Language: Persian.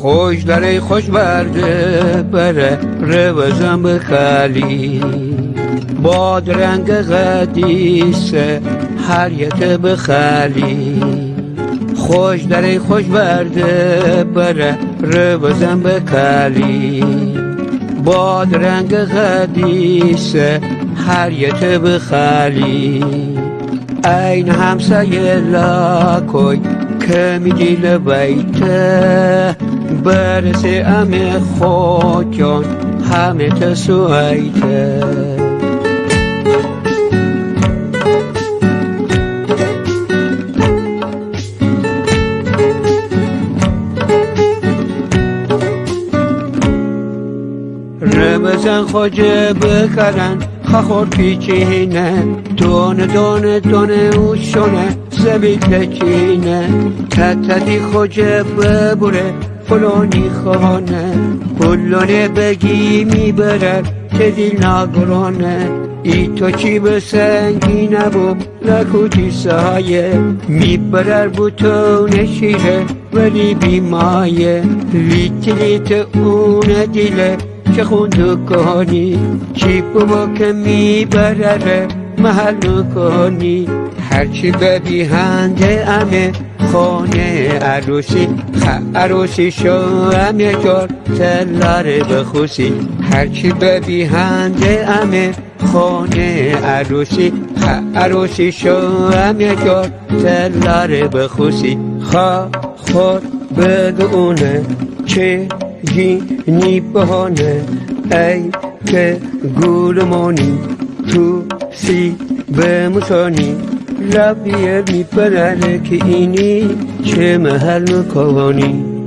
خوش داره خوش برده بره روزم بخالی باد رنگ قدیسه هر یک بخالی خوش داره خوش برده بره روزم بخالی باد رنگ قدیسه هر یک بخالی این همسایه لاکوی که میگی لبیته برسه امه خوکن همه تسویته رمزن خوجه بکرن خخور پیچینه دونه دونه دونه اوشونه زبیت لچینه تتی خوجه ببوره فلانی خانه پلونه بگی میبرد که دیل نگرانه ای تو چی به سنگی نبو لکوتی سایه میبرر بوتون شیره ولی بیمایه لیت لیت اون دیله که خوندو کنی چی بابا که میبرره محل کنی هرچی ببیهنده امه خانه عروسی عروسی شو امه جار تلاره بخوسی هرچی ببیهنده امه خانه عروسی عروسی شو امه جار تلاره بخوسی خور بگونه چه گینی بهانه ای که گولمانی تو سی به مسانی لبیر میپرنه که اینی چه محل میکنی